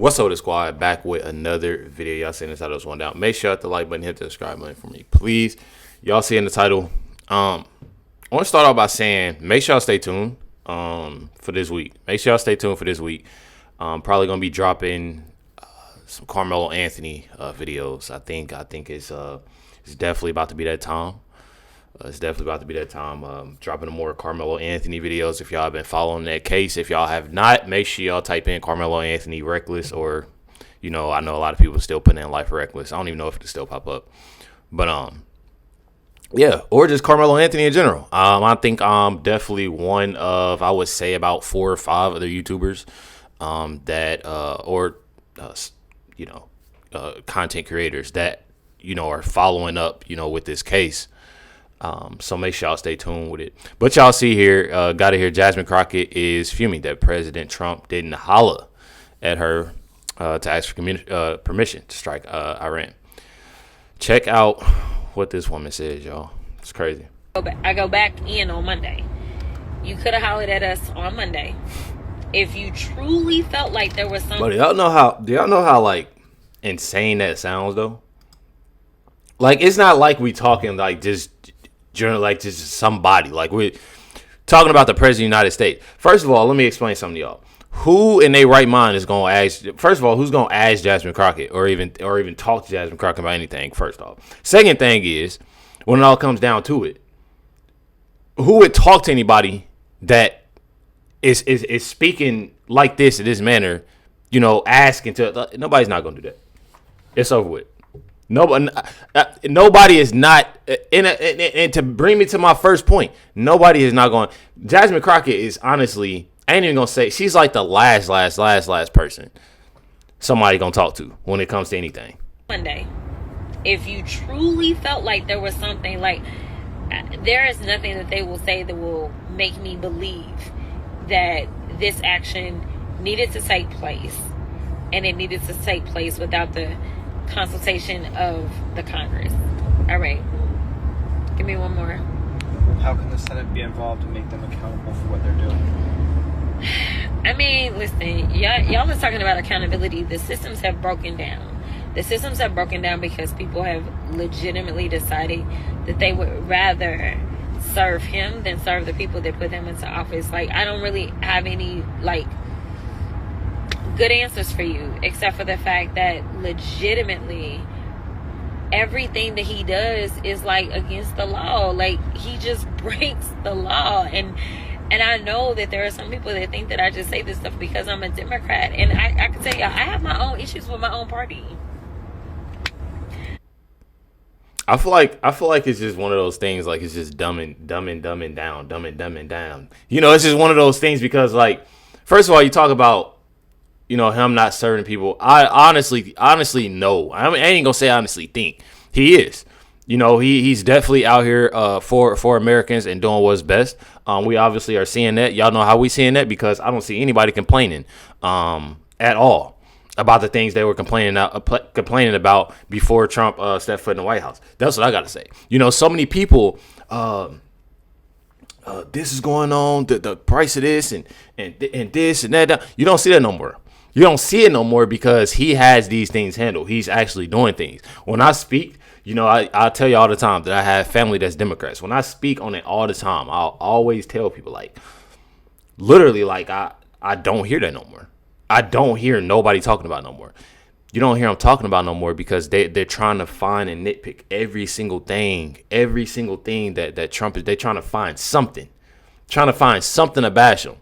What's up, the squad? Back with another video. Y'all seeing the title, one down. Make sure to hit the like button, hit the subscribe button for me, please. Y'all seeing the title. I want to start off by saying, make sure y'all stay tuned for this week. Make sure y'all stay tuned for this week. Probably gonna be dropping some Carmelo Anthony videos. I think it's definitely about to be that time. It's definitely about to be that time. Dropping more Carmelo Anthony videos. If y'all have been following that case, if y'all have not, make sure y'all type in Carmelo Anthony Reckless, or, I know a lot of people still putting in Life Reckless. I don't even know if it'll still pop up, but yeah, or just Carmelo Anthony in general. I think I'm definitely one of, I would say, about 4 or 5 other YouTubers content creators that are following up with this case. So make sure y'all stay tuned with it. But y'all see here, got to hear Jasmine Crockett is fuming that President Trump didn't holler at her to ask for permission to strike Iran. Check out what this woman says, y'all. It's crazy. I go back in on Monday. You could have hollered at us on Monday if you truly felt like there was something. But do y'all know how like insane that sounds though? Like, it's not like we talking like just somebody. Like, we're talking about the president of the United States. First of all, let me explain something to y'all. Who in their right mind is going to ask? First of all, who's going to ask Jasmine Crockett or even talk to Jasmine Crockett about anything? First off, second thing is, when it all comes down to it, who would talk to anybody that is speaking like this in this manner? Asking to nobody's not going to do that. It's over with. Nobody is not, and to bring me to my first point, nobody is not going. Jasmine Crockett is honestly, I ain't even gonna say, she's like the last person somebody gonna talk to when it comes to anything. Monday, if you truly felt like there was something, like, there is nothing that they will say that will make me believe that this action needed to take place, and it needed to take place without the consultation of the Congress. All right, give me one more. How can the Senate be involved and make them accountable for what they're doing? I mean, listen, y'all is talking about accountability. The systems have broken down. The systems have broken down because people have legitimately decided that they would rather serve him than serve the people that put him into office. Like, I don't really have any, like, good answers for you, except for the fact that legitimately everything that he does is like against the law. Like, he just breaks the law. And I know that there are some people that think that I just say this stuff because I'm a Democrat, and I can tell you, I have my own issues with my own party. I feel like it's just one of those things, like, it's just dumbing down. It's just one of those things because, like, first of all, you talk about him not serving people. I honestly know. I ain't gonna say I honestly think he is. He's definitely out here for Americans and doing what's best. We obviously are seeing that. Y'all know how we seeing that because I don't see anybody complaining at all about the things they were complaining about before Trump stepped foot in the White House. That's what I gotta say. So many people. This is going on. The price of this and this and that. You don't see that no more. You don't see it no more because he has these things handled. He's actually doing things. When I speak, I tell you all the time that I have family that's Democrats. When I speak on it all the time, I'll always tell people, like, literally, like, I don't hear that no more. I don't hear nobody talking about it no more. You don't hear them talking about it no more because they're trying to find and nitpick every single thing that Trump is. They're trying to find something to bash him.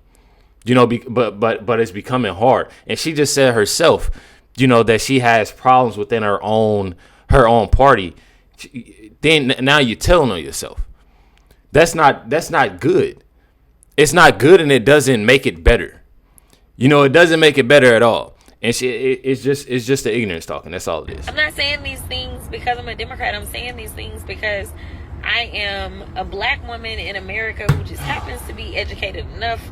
But it's becoming hard. And she just said herself, that she has problems within her own party. Then now you're telling on yourself. That's not good. It's not good, and it doesn't make it better. It doesn't make it better at all. And it's just the ignorance talking. That's all it is. I'm not saying these things because I'm a Democrat. I'm saying these things because I am a black woman in America who just happens to be educated enough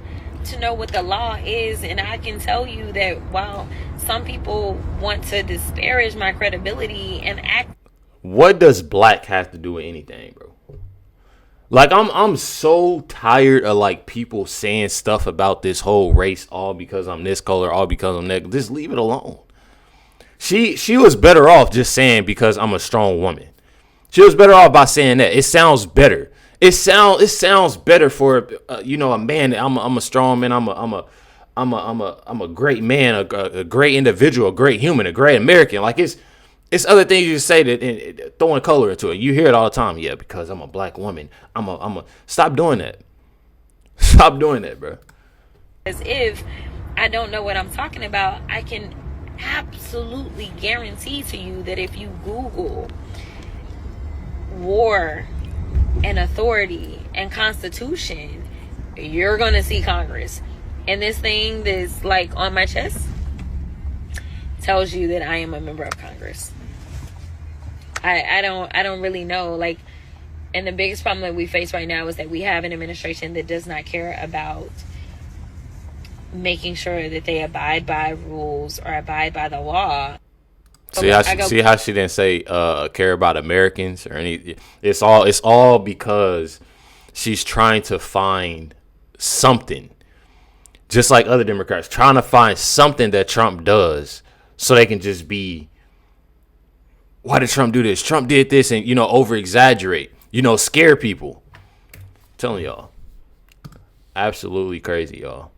to know what the law is. And I can tell you that while some people want to disparage my credibility and act, what does black have to do with anything, bro? Like I'm so tired of like people saying stuff about this whole race, all because I'm this color, all because I'm that. Just leave it alone. She was better off just saying because I'm a strong woman. She was better off by saying that. It sounds better. It sounds better for a man. I'm a strong man. I'm a great man, a great individual, a great human, a great American. Like it's other things you say that and throwing color into it. You hear it all the time. Yeah, because I'm a black woman. Stop doing that. Stop doing that, bro. As if I don't know what I'm talking about, I can absolutely guarantee to you that if you Google war and authority and constitution, you're gonna see Congress. And this thing that's like on my chest tells you that I am a member of Congress. I don't really know. Like, and the biggest problem that we face right now is that we have an administration that does not care about making sure that they abide by rules or abide by the law. See how she didn't say care about Americans or any. It's all because she's trying to find something, just like other Democrats trying to find something that Trump does, so they can just be. Why did Trump do this? Trump did this, and over exaggerate. Scare people. I'm telling y'all, absolutely crazy, y'all.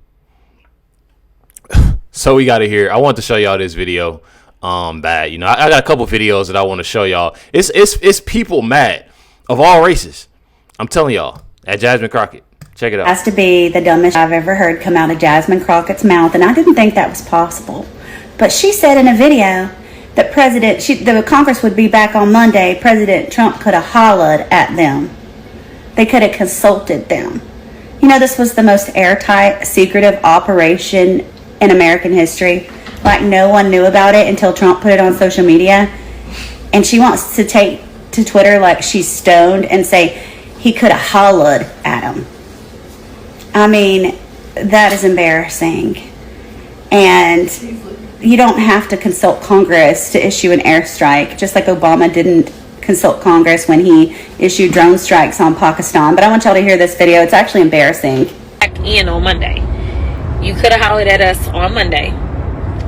So we got to hear. I want to show y'all this video. Bad. I got a couple videos that I want to show y'all. It's people mad of all races. I'm telling y'all. At Jasmine Crockett. Check it out. Has to be the dumbest I've ever heard come out of Jasmine Crockett's mouth, and I didn't think that was possible. But she said in a video that the Congress would be back on Monday. President Trump could have hollered at them. They could have consulted them. This was the most airtight, secretive operation in American history. Like, no one knew about it until Trump put it on social media. And she wants to take to Twitter like she's stoned and say he could have hollered at him. I mean, that is embarrassing. And you don't have to consult Congress to issue an airstrike, just like Obama didn't consult Congress when he issued drone strikes on Pakistan. But I want y'all to hear this video. It's actually embarrassing. Back in on Monday. You could have hollered at us on Monday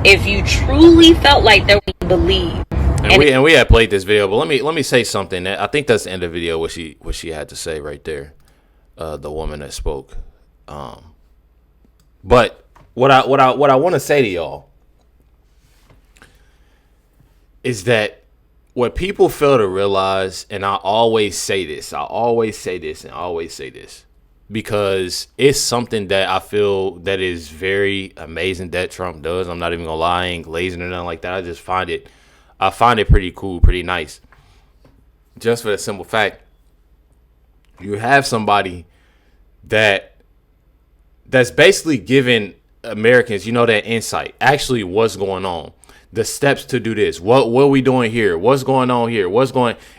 if you truly felt like that we believe. And we had played this video, but let me say something. I think that's the end of the video. What she had to say right there, the woman that spoke. But what I want to say to y'all is that what people fail to realize, and I always say this, because it's something that I feel that is very amazing that Trump does. I'm not even gonna lie, I ain't glazing or nothing like that. I find it pretty cool, pretty nice. Just for the simple fact, you have somebody that's basically giving Americans, that insight, actually what's going on, the steps to do this, what are we doing here, what's going on here,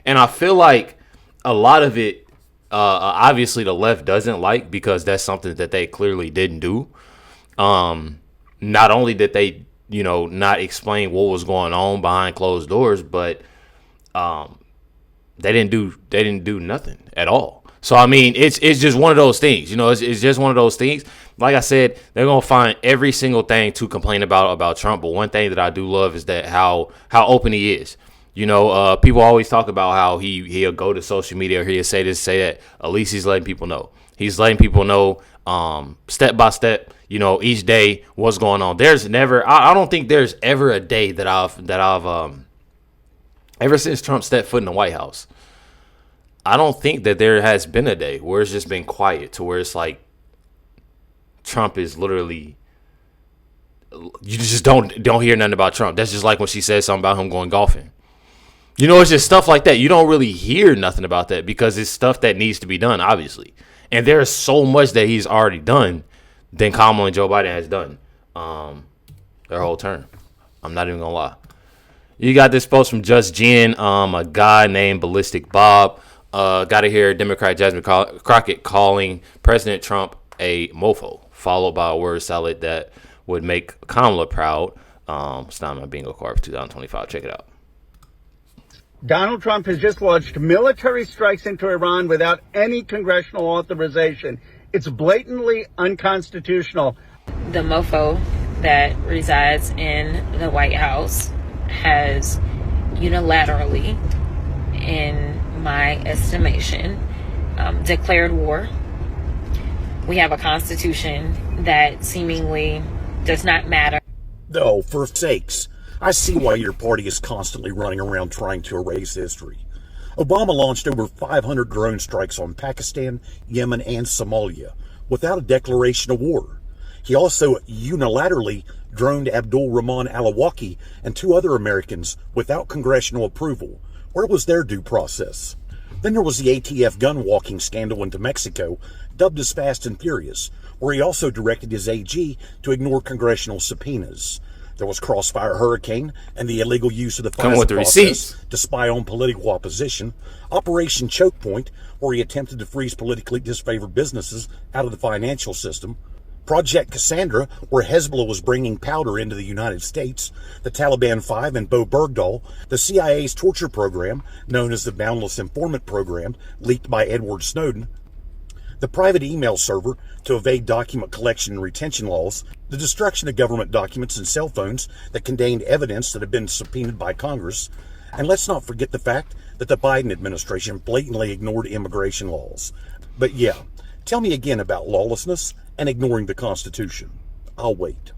and I feel like a lot of it, obviously the left doesn't like, because that's something that they clearly didn't do. Not only did they, not explain what was going on behind closed doors, but they didn't do nothing at all. So I mean, it's just one of those things, it's just one of those things. Like I said, they're gonna find every single thing to complain about Trump. But one thing that I do love is that how open he is. People always talk about how he'll go to social media, or he'll say this, say that. At least he's letting people know. He's letting people know step by step, each day what's going on. There's never, I don't think there's ever a day that I've ever since Trump stepped foot in the White House, I don't think that there has been a day where it's just been quiet, to where it's like Trump is literally, you just don't hear nothing about Trump. That's just like when she said something about him going golfing. It's just stuff like that. You don't really hear nothing about that, because it's stuff that needs to be done, obviously. And there's so much that he's already done than Kamala and Joe Biden has done their whole term. I'm not even going to lie. You got this post from Just Jen, a guy named Ballistic Bob. Got to hear Democrat Jasmine Crockett calling President Trump a mofo, followed by a word salad that would make Kamala proud. It's not my bingo card for 2025. Check it out. Donald Trump has just launched military strikes into Iran without any congressional authorization. It's blatantly unconstitutional. The mofo that resides in the White House has unilaterally, in my estimation, declared war. We have a constitution that seemingly does not matter. No, for sakes. I see why your party is constantly running around trying to erase history. Obama launched over 500 drone strikes on Pakistan, Yemen, and Somalia without a declaration of war. He also unilaterally droned Abdul Rahman al-Awlaki and 2 other Americans without congressional approval. Where was their due process? Then there was the ATF gun walking scandal into Mexico, dubbed as Fast and Furious, where he also directed his AG to ignore congressional subpoenas. There was Crossfire Hurricane and the illegal use of the FISA process to spy on political opposition. Operation Choke Point, where he attempted to freeze politically disfavored businesses out of the financial system. Project Cassandra, where Hezbollah was bringing powder into the United States. The Taliban 5 and Bo Bergdahl. The CIA's torture program, known as the Boundless Informant Program, leaked by Edward Snowden. The private email server to evade document collection and retention laws, the destruction of government documents and cell phones that contained evidence that had been subpoenaed by Congress, and let's not forget the fact that the Biden administration blatantly ignored immigration laws. But yeah, tell me again about lawlessness and ignoring the Constitution. I'll wait.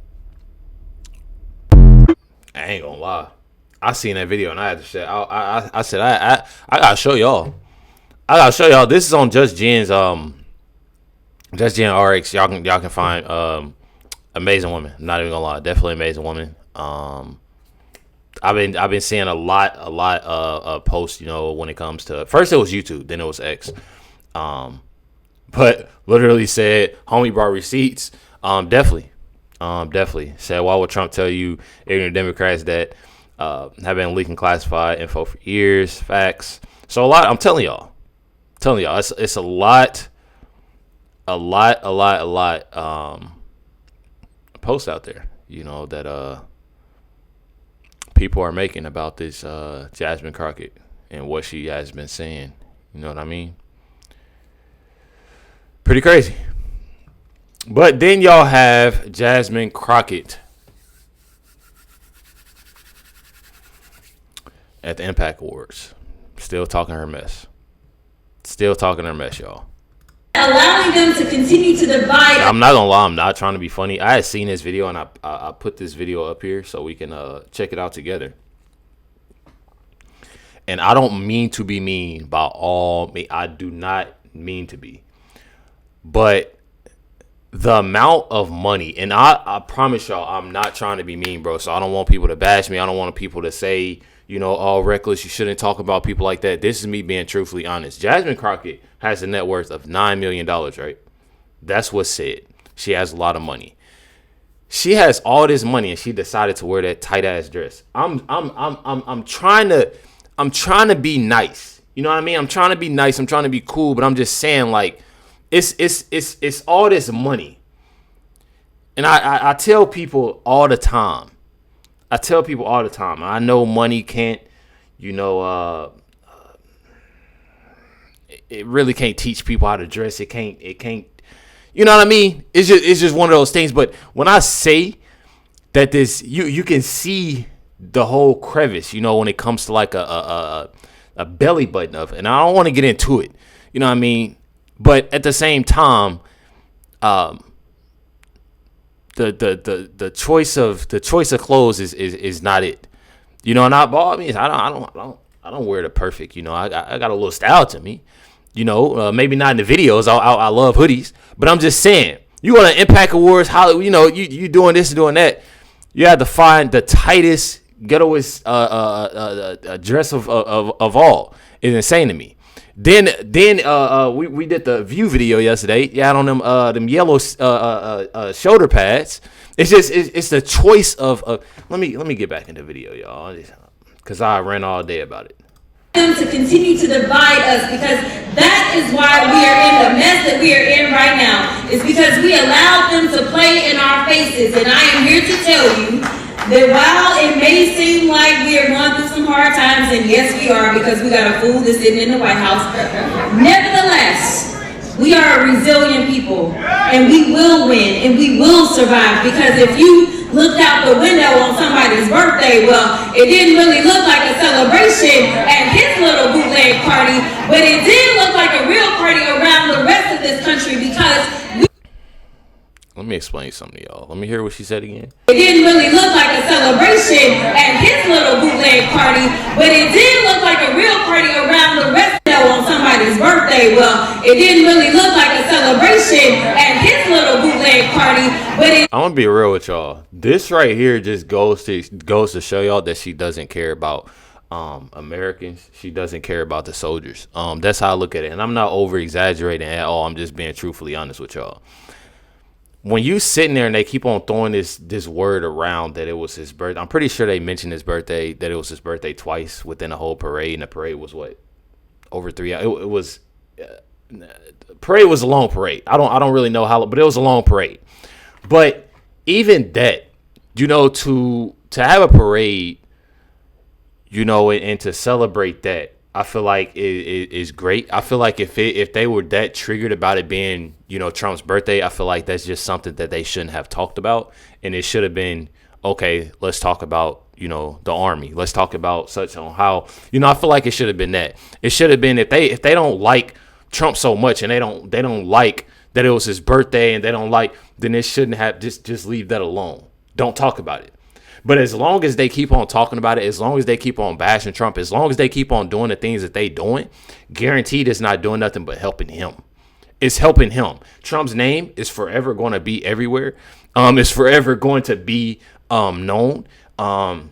I ain't gonna lie. I seen that video and I had to say, I said, I gotta show y'all. This is on Just Jen's Just Jen RX. Y'all can find amazing woman. I'm not even gonna lie, definitely amazing woman. I've been seeing a lot of posts, when it comes to, first it was YouTube, then it was X. But literally said, homie brought receipts. Definitely said, why would Trump tell you ignorant Democrats that have been leaking classified info for years? Facts. So I'm telling y'all, it's a lot posts out there, that people are making about this Jasmine Crockett and what she has been saying. You know what I mean? Pretty crazy. But then y'all have Jasmine Crockett at the Impact Awards. Still talking her mess, y'all. Allowing them to continue to divide. I'm not gonna lie, I'm not trying to be funny. I had seen this video and I put this video up here so we can check it out together. And I don't mean to be mean by all means. I do not mean to be. But the amount of money, and I promise y'all, I'm not trying to be mean, bro. So I don't want people to bash me. I don't want people to say, oh, Reckless, you shouldn't talk about people like that. This is me being truthfully honest. Jasmine Crockett has a net worth of $9 million, right? That's what's said. She has a lot of money. She has all this money and she decided to wear that tight ass dress. I'm trying to be nice. You know what I mean? I'm trying to be nice. I'm trying to be cool, but I'm just saying, like, it's all this money. And I tell people all the time. I know money can't, it really can't teach people how to dress. It can't, you know what I mean? It's just one of those things. But when I say that this, you can see the whole crevice, when it comes to like a belly button of, and I don't want to get into it, you know what I mean? But at the same time, the choice of clothes is not it, and I don't wear the perfect, I got a little style to me, maybe not in the videos. I love hoodies, but I'm just saying, you want to Impact Awards, how you doing this and doing that, you have to find the tightest, ghettoest dress of all. It's insane to me. Then we did the View video yesterday. Yeah, on them yellow shoulder pads. It's the choice of let me get back in the video, y'all, because I ran all day about it. Them to continue to divide us, because that is why we are in the mess that we are in right now. It's because we allowed them to play in our faces, and I am here to tell you that while it may seem like we are going through some hard times, and yes we are, because we got a fool that's sitting in the White House, nevertheless, we are a resilient people, and we will win, and we will survive. Because if you looked out the window on somebody's birthday, well, it didn't really look like a celebration at his little bootleg party, but it did look like a real party around the rest of this country, because Let me explain something to y'all. Let me hear what she said again. it didn't really look like a celebration at his little bootleg party, but it did look like a real party around the rest on somebody's birthday. Well, it didn't really look like a celebration at his little bootleg party, but I'm gonna be real with y'all. This right here just goes to show y'all that she doesn't care about Americans. She doesn't care about the soldiers. That's how I look at it, and I'm not over exaggerating at all. I'm just being truthfully honest with y'all. When you sitting there and they keep on throwing this word around that it was his birthday, I'm pretty sure they mentioned his birthday, that it was his birthday twice within the whole parade, and the parade was what, over 3 hours. It was parade was a long parade. I don't really know how, but it was a long parade. But even that, to have a parade, and to celebrate that, I feel like it is great. I feel like if they were that triggered about it being, Trump's birthday, I feel like that's just something that they shouldn't have talked about. And it should have been, okay, let's talk about, the army. Let's talk about such on how, I feel like it should have been that. It should have been if they don't like Trump so much and they don't like that it was his birthday and they don't like, then it shouldn't have, just leave that alone. Don't talk about it. But as long as they keep on talking about it, as long as they keep on bashing Trump, as long as they keep on doing the things that they doing, guaranteed it's not doing nothing but helping him. It's helping him. Trump's name is forever going to be everywhere. It's forever going to be known.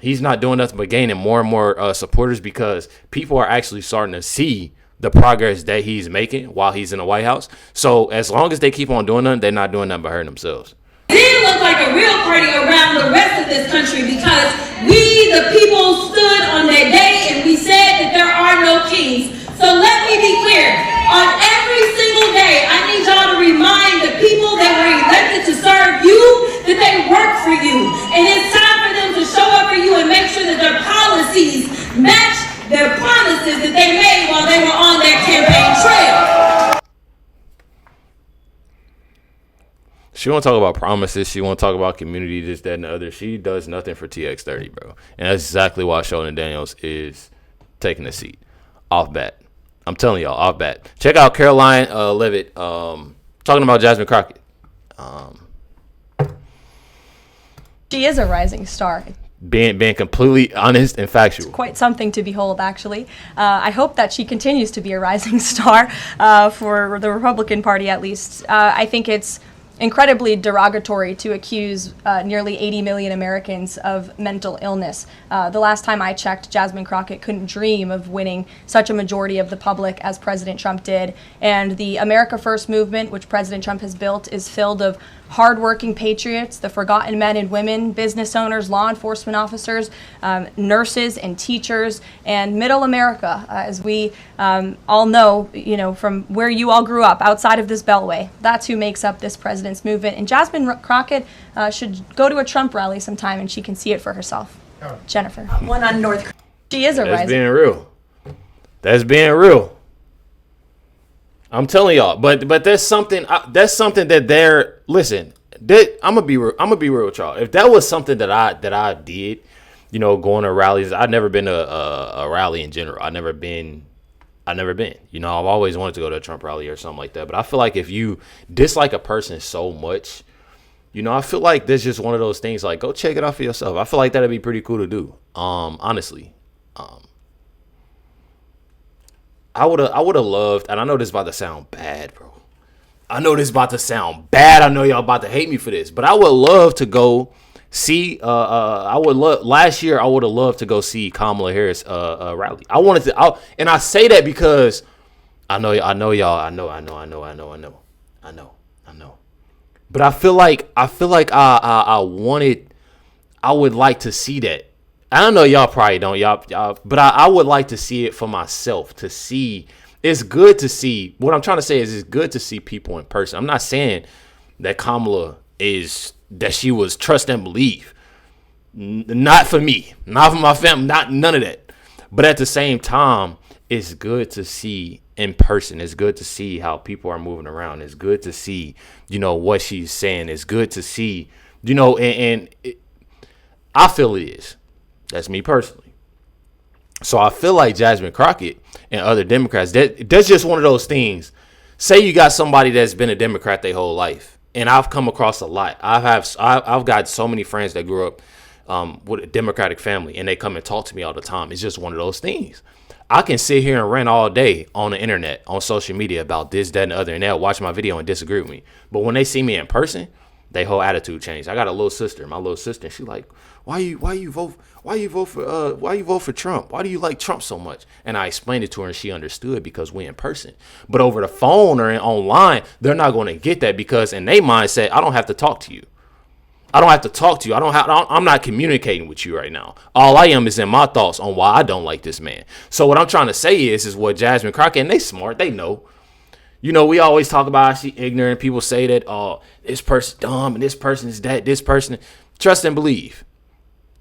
He's not doing nothing but gaining more and more supporters because people are actually starting to see the progress that he's making while he's in the White House. So as long as they keep on doing nothing, they're not doing nothing but hurting themselves. it did look like a real party around the rest of this country, because we, the people, stood on that day and we said that there are no kings. So let me be clear. On every single day, I need y'all to remind the people that were elected to serve you that they work for you. And it's time for them to show up for you and make sure that their policies match their promises that they made while they were on their campaign trail. She won't talk about promises. She won't talk about community, this, that, and the other. She does nothing for TX30, bro. And that's exactly why Sheldon Daniels is taking the seat. Off bat. I'm telling y'all, off bat. Check out Caroline Levitt talking about Jasmine Crockett. She is a rising star. Being completely honest and factual. It's quite something to behold, actually. I hope that she continues to be a rising star for the Republican Party, at least. I think it's incredibly derogatory to accuse nearly 80 million Americans of mental illness. The last time I checked, Jasmine Crockett couldn't dream of winning such a majority of the public as President Trump did. And the America First movement, which President Trump has built, is filled of hardworking patriots, the forgotten men and women, business owners, law enforcement officers, nurses and teachers, and middle America, as we all know, from where you all grew up, outside of this beltway. That's who makes up this president's movement. And Jasmine Crockett should go to a Trump rally sometime and she can see it for herself. Jennifer. One on North. She is a rising. That's being real. That's being real. I'm telling y'all, but there's something that they're listen. I'm gonna be real with y'all. If that was something that I did, going to rallies. I've never been to a rally in general. I've never been. I've always wanted to go to a Trump rally or something like that. But I feel like if you dislike a person so much, I feel like there's just one of those things. Like, go check it out for yourself. I feel like that'd be pretty cool to do. Honestly. I would have loved, and I know this is about to sound bad, bro. I know y'all about to hate me for this, but I would love to go see. Last year I would have loved to go see Kamala Harris rally. I wanted to, and I say that because I know y'all. But I feel like I would like to see that. I don't know, y'all probably don't, y'all, but I would like to see it for myself, to see. It's good to see. What I'm trying to say is it's good to see people in person. I'm not saying that Kamala that she was trust and believe. Not for me, not for my family, not none of that. But at the same time, it's good to see in person. It's good to see how people are moving around. It's good to see, what she's saying. It's good to see, I feel it is. That's me personally. So I feel like Jasmine Crockett and other Democrats, that's just one of those things. Say you got somebody that's been a Democrat their whole life, and I've come across a lot. I've got so many friends that grew up with a Democratic family, and they come and talk to me all the time. It's just one of those things. I can sit here and rant all day on the internet, on social media about this, that, and the other, and they'll watch my video and disagree with me. But when they see me in person, their whole attitude changed. I got a little sister. My little sister, she's like, why you vote for Trump? Why do you like Trump so much? And I explained it to her, and she understood because we in person. But over the phone or online, they're not going to get that because in their mindset, I don't have to talk to you. I don't have to talk to you. I'm not communicating with you right now. All I am is in my thoughts on why I don't like this man. So what I'm trying to say is what Jasmine Crockett, and they smart, they know. We always talk about how she ignorant. People say that, this person dumb and this person is that, this person. Trust and believe.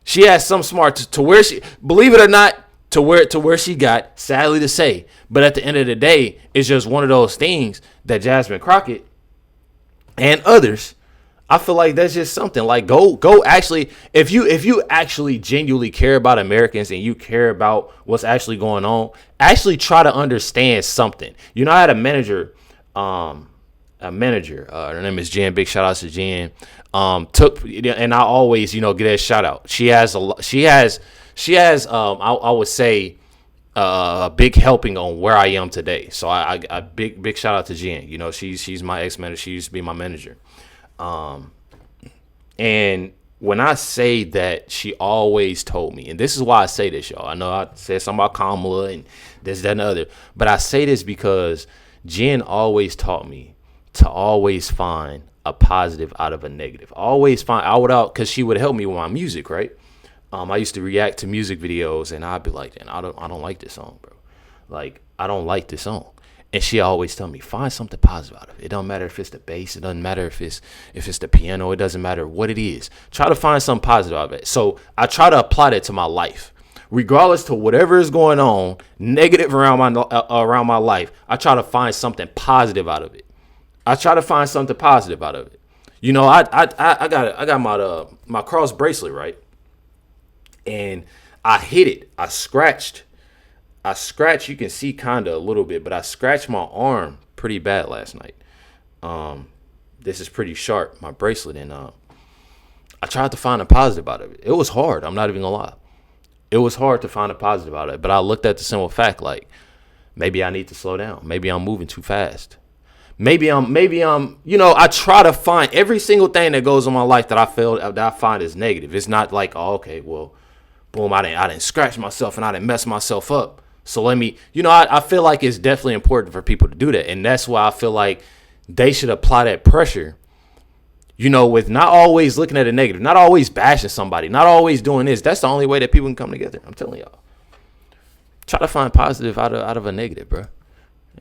She has some smart to where she, believe it or not, to where she got, sadly to say. But at the end of the day, it's just one of those things that Jasmine Crockett and others, I feel like that's just something like go actually, if you actually genuinely care about Americans and you care about what's actually going on, actually try to understand something. I had a manager, her name is Jen. Big shout out to Jen. And I always, get that shout out. She has I would say a big helping on where I am today. So I big shout out to Jen. She's my ex-manager. She used to be my manager. And when I say that, she always told me, and this is why I say this, y'all. I know I said something about Kamala and this, that, and the other, but I say this because Jen always taught me to always find a positive out of a negative. Because she would help me with my music, right? I used to react to music videos, and I'd be like, I don't like this song, bro. Like, I don't like this song. And she always tell me, find something positive out of it. It don't matter if it's the bass. It doesn't matter if it's the piano. It doesn't matter what it is. Try to find something positive out of it. So I try to apply that to my life. Regardless to whatever is going on, negative around my life, I try to find something positive out of it. I got my cross bracelet, right? And I hit it. I scratched. You can see kind of a little bit, but I scratched my arm pretty bad last night. This is pretty sharp, my bracelet, and I tried to find a positive out of it. It was hard. I'm not even gonna lie. It was hard to find a positive out of it, but I looked at the simple fact, like, maybe I need to slow down. Maybe I'm moving too fast. Maybe I'm, I try to find every single thing that goes in my life that I find is negative. It's not like, oh, okay, well, boom, I didn't scratch myself and I didn't mess myself up. So let me, I feel like it's definitely important for people to do that. And that's why I feel like they should apply that pressure, with not always looking at a negative, not always bashing somebody, not always doing this. That's the only way that people can come together. I'm telling y'all. Try to find positive out of a negative, bro.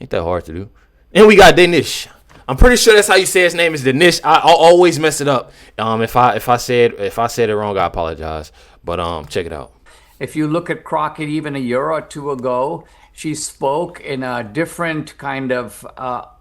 Ain't that hard to do. And we got Danish. I'm pretty sure that's how you say his name is Danish. I'll always mess it up. If I said it wrong, I apologize. But check it out. If you look at Crockett even a year or two ago, she spoke in a different kind of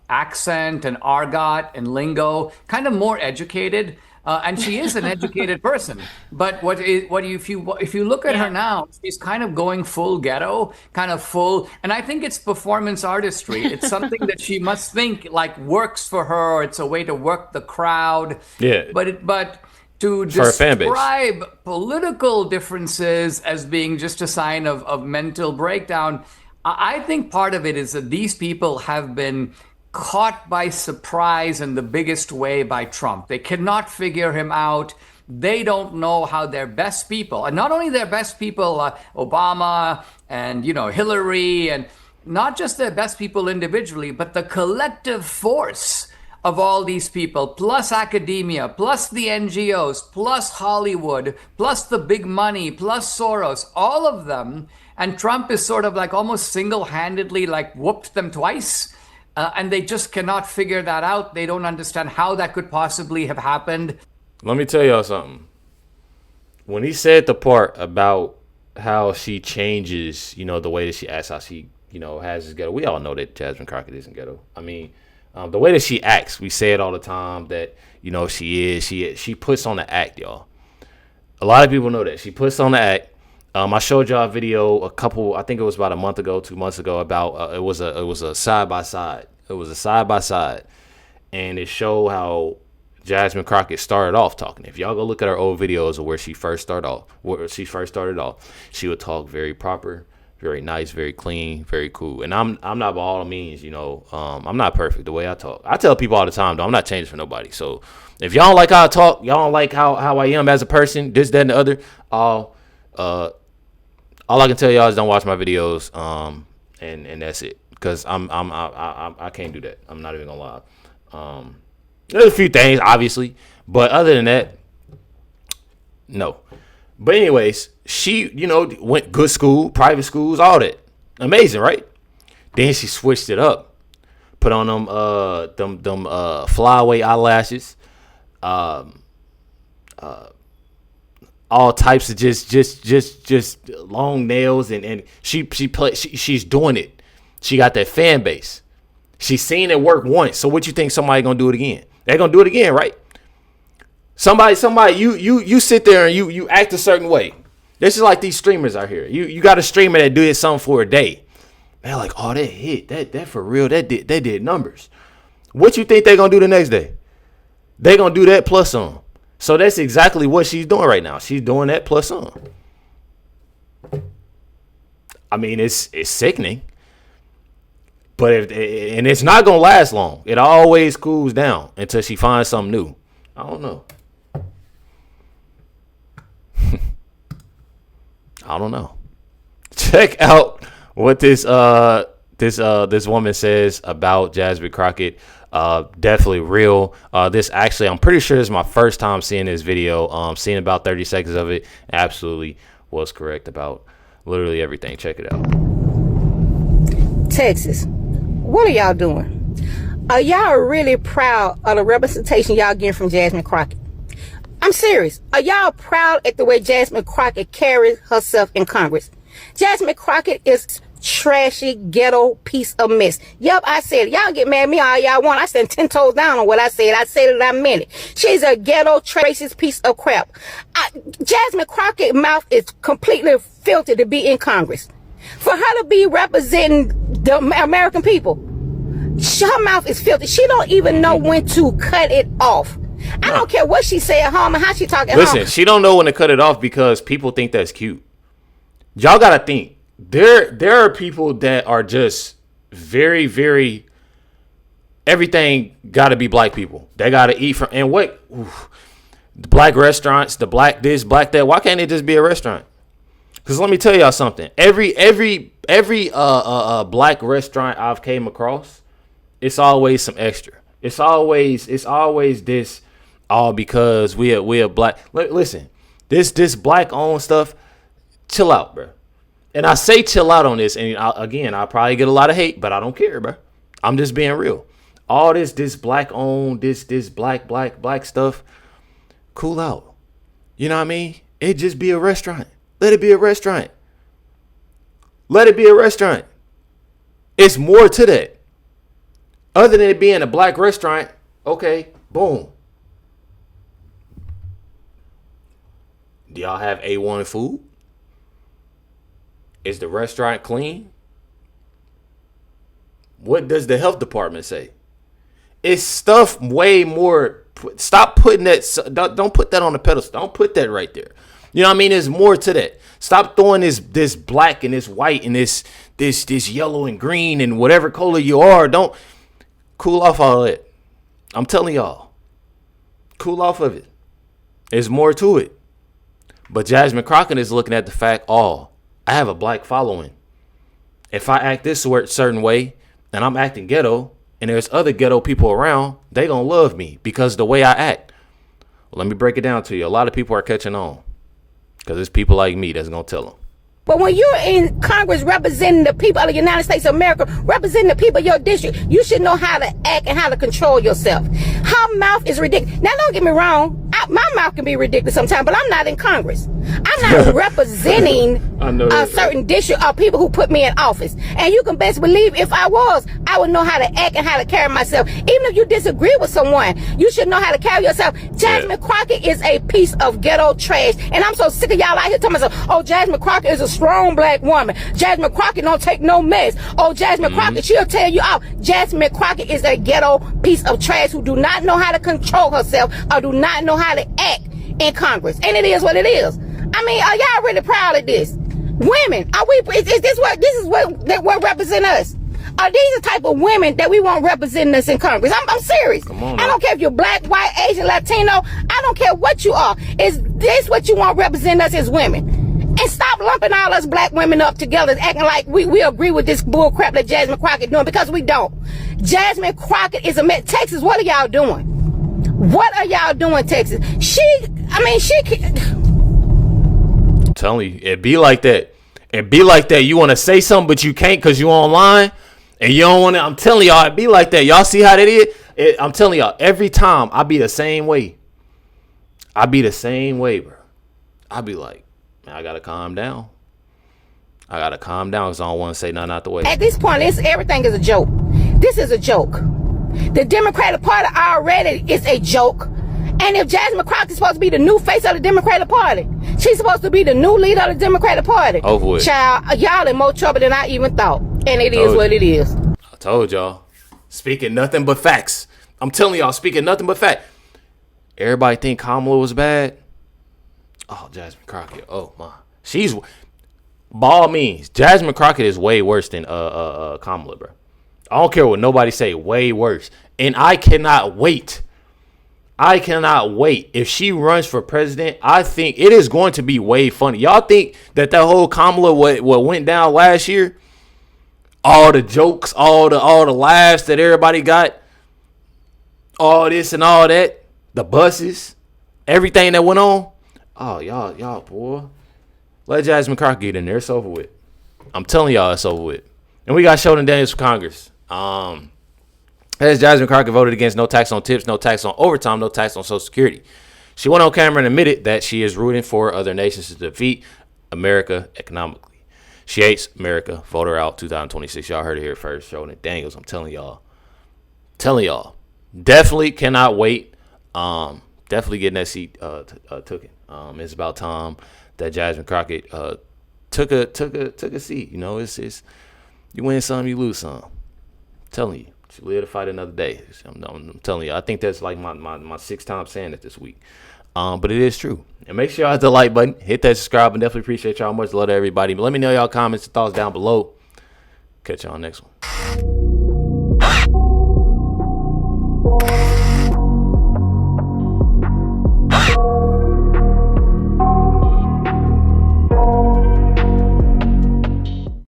accent and argot and lingo, kind of more educated. And she is an educated person. But if you look at her now, she's kind of going full ghetto, kind of full. And I think it's performance artistry. It's something that she must think like works for her. It's a way to work the crowd. Yeah. But to describe political differences as being just a sign of mental breakdown, I think part of it is that these people have been caught by surprise in the biggest way by Trump. They cannot figure him out. They don't know how their best people, and not only their best people, Obama and Hillary, and not just their best people individually, but the collective force of all these people, plus academia, plus the NGOs, plus Hollywood, plus the big money, plus Soros, all of them. And Trump is sort of like almost single-handedly like whooped them twice. And they just cannot figure that out. They don't understand how that could possibly have happened. Let me tell y'all something. when he said the part about how she changes, you know, the way that she acts, how she, you know, has this ghetto. We all know that Jasmine Crockett isn't ghetto. I mean, the way that she acts, we say it all the time that, you know, she puts on the act, y'all. A lot of people know that she puts on the act. I showed y'all a video I think it was about a month ago, 2 months ago, about it was a side by side. It was a side by side, and it showed how Jasmine Crockett started off talking. If y'all go look at her old videos of where she first started off, she would talk very proper, very nice, very clean, very cool. And I'm not by all means, you know, I'm not perfect the way I talk. I tell people all the time, though, I'm not changing for nobody. So if y'all don't like how I talk, y'all don't like how I am as a person, this, that, and the other, all I can tell y'all is don't watch my videos, and that's it. Because I can't do that. I'm not even gonna lie. There's a few things, obviously, but other than that, no. But anyways, she, you know, went good school, private schools, all that. Amazing, right? Then she switched it up, put on them flyaway eyelashes, all types of just long nails, and she's doing it. She got that fan base. She's seen it work once. So what you think somebody gonna do it again? They're gonna do it again, right? Somebody, you sit there and you act a certain way. This is like these streamers out here. You got a streamer that did something for a day. They're like, oh, that hit. That for real. They did numbers. What you think they're gonna do the next day? They're gonna do that plus some. So that's exactly what she's doing right now. She's doing that plus some. I mean, it's sickening. But and it's not gonna last long. It always cools down until she finds something new. I don't know. I don't know. Check out what this woman says about Jasmine Crockett. Definitely real. This actually, I'm pretty sure this is my first time seeing this video. Seeing about 30 seconds of it. Absolutely was correct about literally everything. Check it out. Texas, what are y'all doing? Are y'all really proud of the representation y'all getting from Jasmine Crockett? I'm serious. Are y'all proud at the way Jasmine Crockett carries herself in Congress? Jasmine Crockett is trashy, ghetto piece of mess. Yup, I said it. Y'all get mad at me all y'all want. I stand 10 toes down on what I said. I said it, I meant it. She's a ghetto, racist piece of crap. Jasmine Crockett's mouth is completely filthy to be in Congress. For her to be representing the American people, her mouth is filthy. She don't even know when to cut it off. I don't care what she say at home and how she talk at home. Listen, she don't know when to cut it off because people think that's cute. Y'all gotta think. There are people that are just very, very, everything gotta be black people. They gotta eat from, and what, the black restaurants, the black this, black that. Why can't it just be a restaurant? Because let me tell y'all something. Every black restaurant I've came across, it's always some extra. It's always this, all because we are black. Listen, this black owned stuff, chill out, bro. And I say chill out on this, and I'll probably get a lot of hate, but I don't care, bro. I'm just being real. All this black owned, this black stuff, cool out. You know what I mean? It just be a restaurant. Let it be a restaurant. Let it be a restaurant. It's more to that. Other than it being a black restaurant, okay, boom. Do y'all have A1 food? Is the restaurant clean? What does the health department say? It's stuff way more. Stop putting that. Don't put that on the pedestal. Don't put that right there. You know what I mean? There's more to that. Stop throwing this black and this white and this yellow and green and whatever color you are. Don't cool off all that. I'm telling y'all. Cool off of it. There's more to it. But Jasmine Crockett is looking at the fact, I have a black following. If I act this certain way and I'm acting ghetto and there's other ghetto people around, they gonna love me because of the way I act. Well, let me break it down to you. A lot of people are catching on because it's people like me that's gonna tell them. But when you're in Congress representing the people of the United States of America, representing the people of your district, you should know how to act and how to control yourself. Her mouth is ridiculous. Now, don't get me wrong. My mouth can be ridiculous sometimes, but I'm not in Congress. not representing a certain district of people who put me in office. And you can best believe if I was, I would know how to act and how to carry myself. Even if you disagree with someone, you should know how to carry yourself. Jasmine Crockett is a piece of ghetto trash. And I'm so sick of y'all out here telling myself, oh, Jasmine Crockett is a strong black woman. Jasmine Crockett don't take no mess. Oh, Jasmine Crockett, she'll tell you out. Jasmine Crockett is a ghetto piece of trash who do not know how to control herself or do not know how to act in Congress. And it is what it is. I mean, are y'all really proud of this? Women, are we, is this what represent us? Are these the type of women that we want representing us in Congress? I'm serious. I don't care if you're black, white, Asian, Latino. I don't care what you are. Is this what you want representing us as women? And stop lumping all us black women up together, acting like we agree with this bull crap that Jasmine Crockett doing, because we don't. Jasmine Crockett is a man. Texas, what are y'all doing? What are y'all doing, Texas? I'm telling you, it be like that. It be like that. You want to say something, but you can't because you online. And you don't want to. I'm telling y'all, it be like that. Y'all see how that is? I'm telling y'all, every time I be the same way. I be the same way, bro. I be like, man, I got to calm down. I got to calm down because I don't want to say nothing out the way. At this point, everything is a joke. This is a joke. The Democratic Party already is a joke. And if Jasmine Crockett is supposed to be the new face of the Democratic Party, she's supposed to be the new leader of the Democratic Party. Over with. Child, y'all in more trouble than I even thought. And it is what it is. I told y'all. Speaking nothing but facts. I'm telling y'all, speaking nothing but fact. Everybody think Kamala was bad. Oh, Jasmine Crockett. Oh, my. She's, by all means, Jasmine Crockett is way worse than Kamala, bro. I don't care what nobody say. Way worse. And I cannot wait. If she runs for president. I think it is going to be way funny. Y'all think that whole Kamala what went down last year, all the jokes, all the laughs that everybody got, all this and all that, the buses, everything that went on. Oh, y'all, boy. Let Jasmine Crockett get in there. It's over with. I'm telling y'all, it's over with. And we got Sheldon Daniels for Congress. As Jasmine Crockett voted against no tax on tips, no tax on overtime, no tax on Social Security. She went on camera and admitted that she is rooting for other nations to defeat America economically. She hates America. Vote her out 2026. Y'all heard it here first. Sheldon Daniels. I'm telling y'all. Definitely cannot wait. Definitely getting that seat took it. It's about time that Jasmine Crockett took a seat. You know, it's you win some, you lose some. I'm telling you. She live to fight another day. I'm telling you. I think that's like my sixth time saying it this week. But it is true. And make sure y'all hit the like button. Hit that subscribe button. Definitely appreciate y'all. Much love to everybody. But let me know y'all comments and thoughts down below. Catch y'all next one.